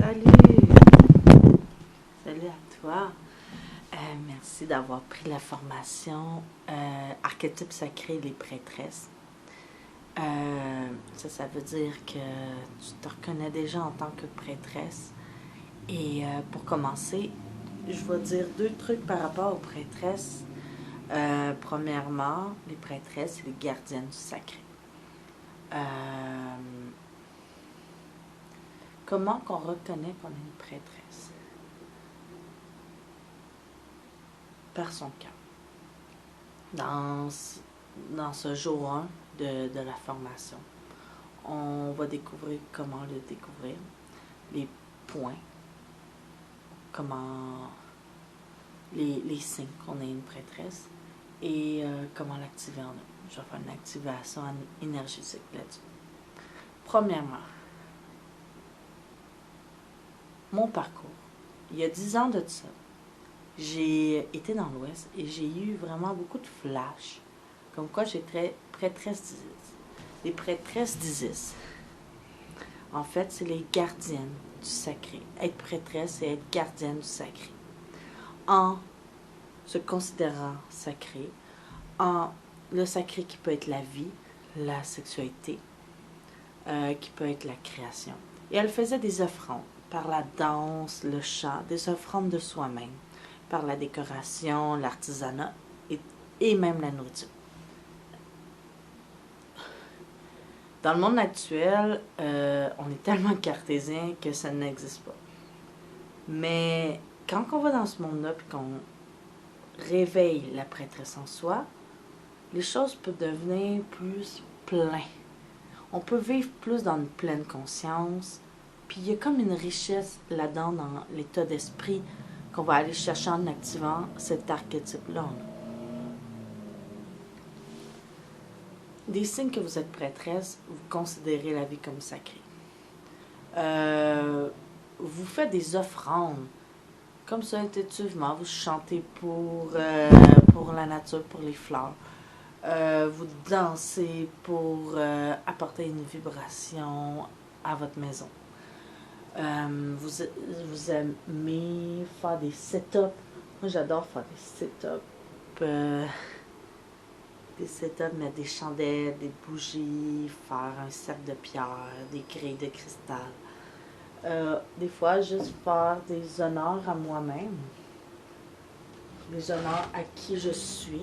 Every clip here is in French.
Salut! Salut à toi. Merci d'avoir pris la formation Archétype sacré, les prêtresses. Ça veut dire que tu te reconnais déjà en tant que prêtresse. Et pour commencer, je vais dire deux trucs par rapport aux prêtresses. Premièrement, les prêtresses, c'est les gardiennes du sacré. Comment qu'on reconnaît qu'on est une prêtresse? Par son cœur. Dans ce jour 1 de la formation, on va découvrir comment le découvrir, les points, comment les signes qu'on est une prêtresse et comment l'activer en nous. Je vais faire une activation énergétique là-dessus. Premièrement, mon parcours. Il y a 10 ans de ça, j'ai été dans l'Ouest et j'ai eu vraiment beaucoup de flashs. Comme quoi j'étais prêtresse d'Isis. Les prêtresses d'Isis, en fait, c'est les gardiennes du sacré. Être prêtresse, c'est être gardienne du sacré. En se considérant sacré, en le sacré qui peut être la vie, la sexualité, qui peut être la création. Et elle faisait des offrandes par la danse, le chant, des offrandes de soi-même, par la décoration, l'artisanat et même la nourriture. Dans le monde actuel, on est tellement cartésien que ça n'existe pas. Mais quand on va dans ce monde-là et qu'on réveille la prêtresse en soi, les choses peuvent devenir plus pleines. On peut vivre plus dans une pleine conscience. Puis il y a comme une richesse là-dedans, dans l'état d'esprit qu'on va aller chercher en activant cet archétype-là. Des signes que vous êtes prêtresse, vous considérez la vie comme sacrée. Vous faites des offrandes, comme ça intuitivement, vous chantez pour la nature, pour les fleurs. Vous dansez pour apporter une vibration à votre maison. Vous aimez faire des setups. Moi, j'adore faire des setups. Des setups, mettre des chandelles, des bougies, faire un cercle de pierre, des grilles de cristal. Des fois, juste faire des honneurs à moi-même. Des honneurs à qui je suis.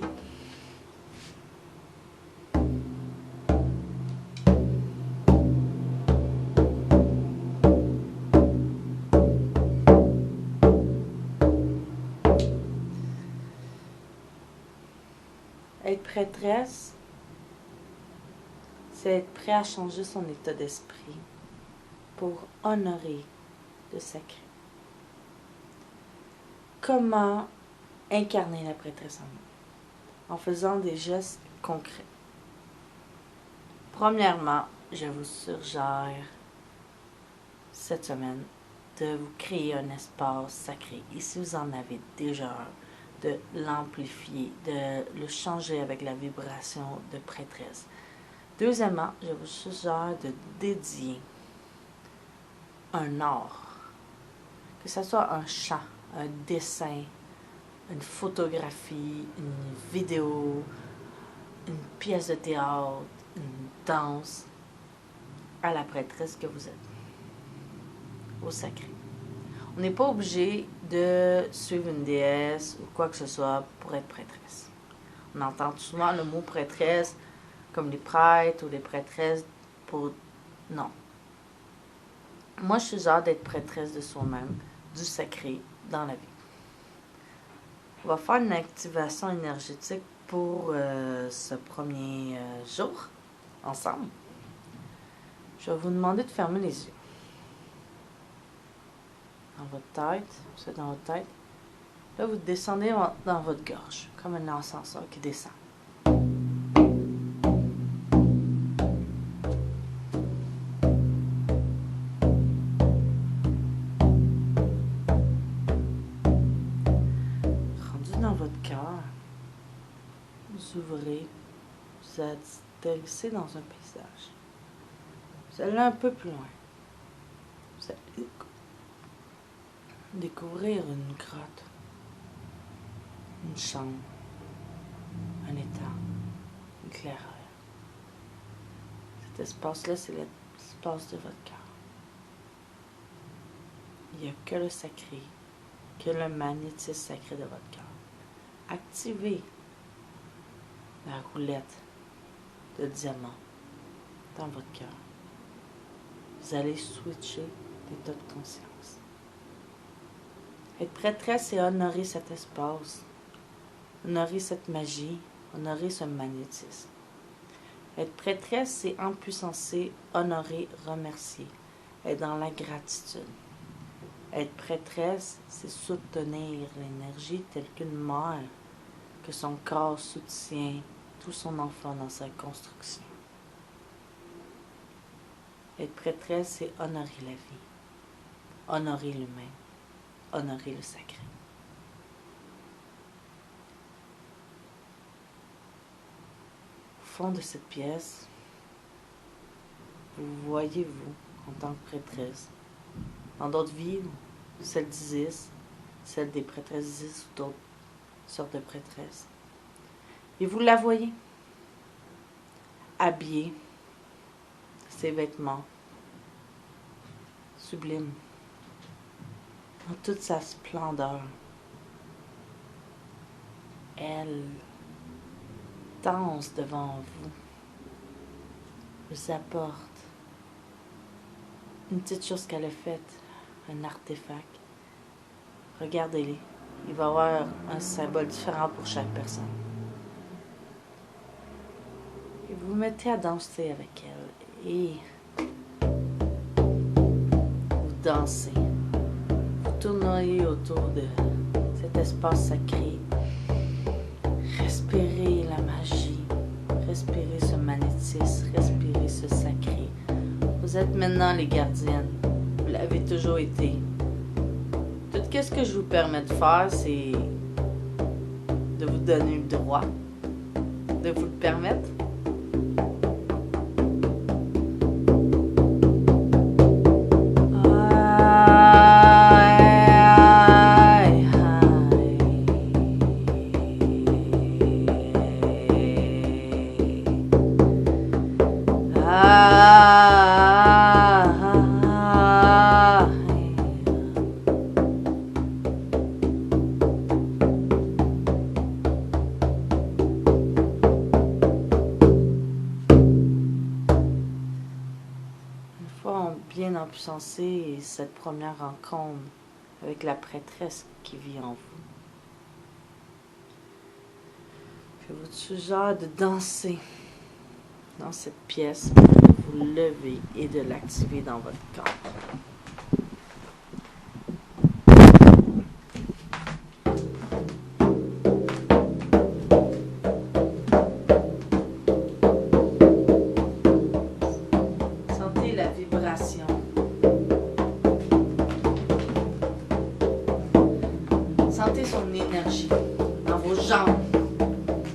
Être prêtresse, c'est être prêt à changer son état d'esprit pour honorer le sacré. Comment incarner la prêtresse en nous? En faisant des gestes concrets. Premièrement, je vous suggère cette semaine de vous créer un espace sacré. Et si vous en avez déjà un, de l'amplifier, de le changer avec la vibration de prêtresse. Deuxièmement, je vous suggère de dédier un art, que ce soit un chant, un dessin, une photographie, une vidéo, une pièce de théâtre, une danse, à la prêtresse que vous êtes, au sacré. On n'est pas obligé de suivre une déesse ou quoi que ce soit pour être prêtresse. On entend souvent le mot prêtresse comme les prêtres ou les prêtresses pour... Non. Moi, je suis genre d'être prêtresse de soi-même, du sacré dans la vie. On va faire une activation énergétique pour ce premier jour, ensemble. Je vais vous demander de fermer les yeux. Dans votre tête, vous êtes dans votre tête. Là, vous descendez dans votre gorge, comme un ascenseur qui descend. Rendu dans votre cœur, vous ouvrez, vous atterrissez dans un paysage. Vous allez un peu plus loin. Vous allez découvrir une grotte, une chambre, un étang, une clairière. Cet espace-là, c'est l'espace de votre cœur. Il n'y a que le sacré, que le magnétisme sacré de votre cœur. Activez la roulette de diamant dans votre cœur. Vous allez switcher d'état de conscience. Être prêtresse et honorer cet espace, honorer cette magie, honorer ce magnétisme. Être prêtresse, c'est empuissancer, honorer, remercier, être dans la gratitude. Être prêtresse, c'est soutenir l'énergie telle qu'une mère, que son corps soutient tout son enfant dans sa construction. Être prêtresse, c'est honorer la vie, honorer l'humain, honorer le sacré. Au fond de cette pièce, vous voyez-vous en tant que prêtresse. Dans d'autres vies, celle d'Isis, celle des prêtresses d'Isis ou d'autres sortes de prêtresses. Et vous la voyez, habillée, ses vêtements, sublimes, en toute sa splendeur. Elle danse devant vous, vous apporte une petite chose qu'elle a faite, un artefact. Regardez-les, il va y avoir un symbole différent pour chaque personne. Et vous vous mettez à danser avec elle et vous dansez. Vous tournez autour de cet espace sacré. Respirez la magie, respirez ce magnétisme, respirez ce sacré. Vous êtes maintenant les gardiennes, vous l'avez toujours été. Tout ce que je vous permets de faire, c'est de vous donner le droit, de vous le permettre. Bien empuissancé cette première rencontre avec la prêtresse qui vit en vous. Je vous suggère de danser dans cette pièce, de vous lever et de l'activer dans votre corps. Sentez son énergie dans vos jambes,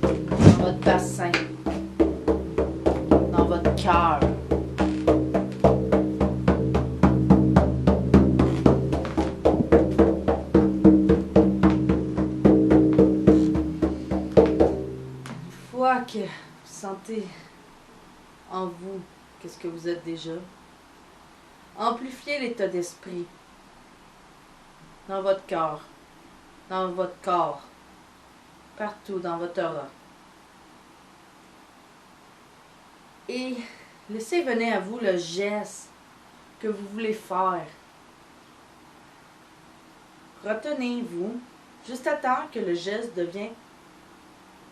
dans votre bassin, dans votre cœur. Une fois que vous sentez en vous qu'est-ce que vous êtes déjà, amplifiez l'état d'esprit dans votre cœur. Dans votre corps, partout dans votre aura. Et laissez venir à vous le geste que vous voulez faire. Retenez-vous juste à temps que le geste devient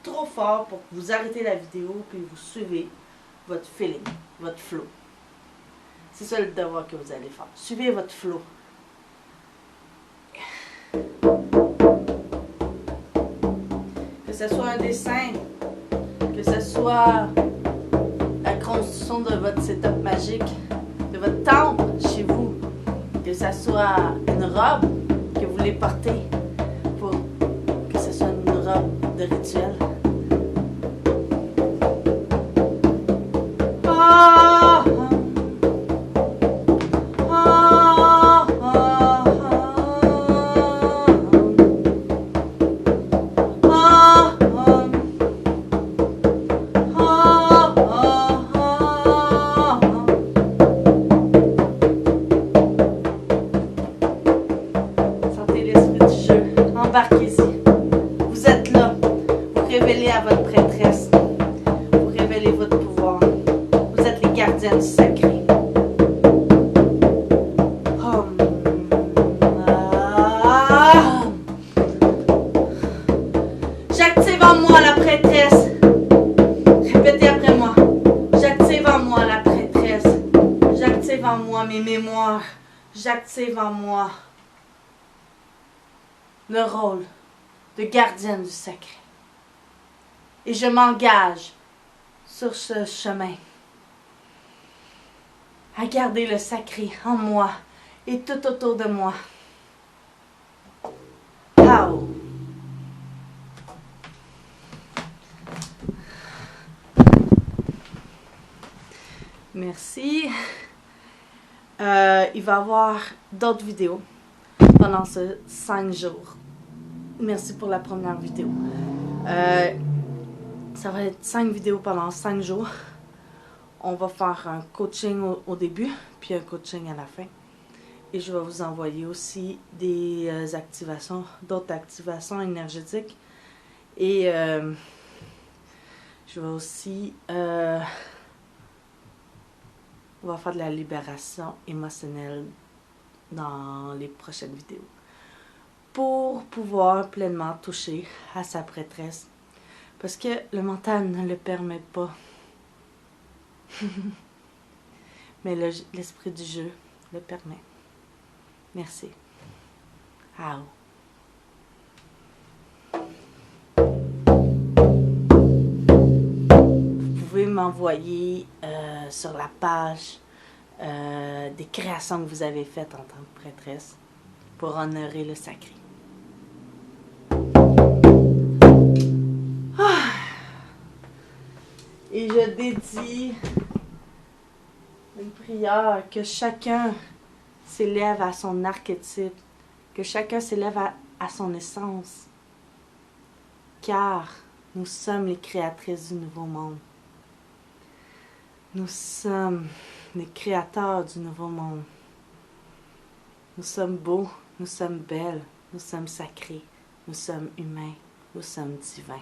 trop fort pour que vous arrêtez la vidéo puis vous suivez votre feeling, votre flow. C'est ça le devoir que vous allez faire. Suivez votre flow. Que ce soit un dessin, que ce soit la construction de votre setup magique, de votre temple chez vous, que ce soit une robe que vous voulez porter, pour que ce soit une robe de rituel. embarquez-y. Vous êtes là. Vous révélez à votre prêtresse. Vous révélez votre pouvoir. Vous êtes les gardiens du sacré. J'active en moi la prêtresse. Répétez après moi. J'active en moi la prêtresse. J'active en moi mes mémoires. J'active en moi le rôle de gardienne du sacré. Et je m'engage sur ce chemin à garder le sacré en moi et tout autour de moi. Pow! Merci. Il va y avoir d'autres vidéos pendant ces 5 jours. Merci pour la première vidéo. Ça va être 5 vidéos pendant 5 jours. On va faire un coaching au début, puis un coaching à la fin. Et je vais vous envoyer aussi des activations, d'autres activations énergétiques. Et je vais aussi... on va faire de la libération émotionnelle dans les prochaines vidéos. Pour pouvoir pleinement toucher à sa prêtresse. Parce que le mental ne le permet pas. Mais l'esprit du jeu le permet. Merci. Au. Vous pouvez m'envoyer sur la page des créations que vous avez faites en tant que prêtresse pour honorer le sacré. Et je dédie une prière que chacun s'élève à son archétype, que chacun s'élève à son essence, car nous sommes les créatrices du nouveau monde. Nous sommes les créateurs du nouveau monde. Nous sommes beaux, nous sommes belles, nous sommes sacrés, nous sommes humains, nous sommes divins.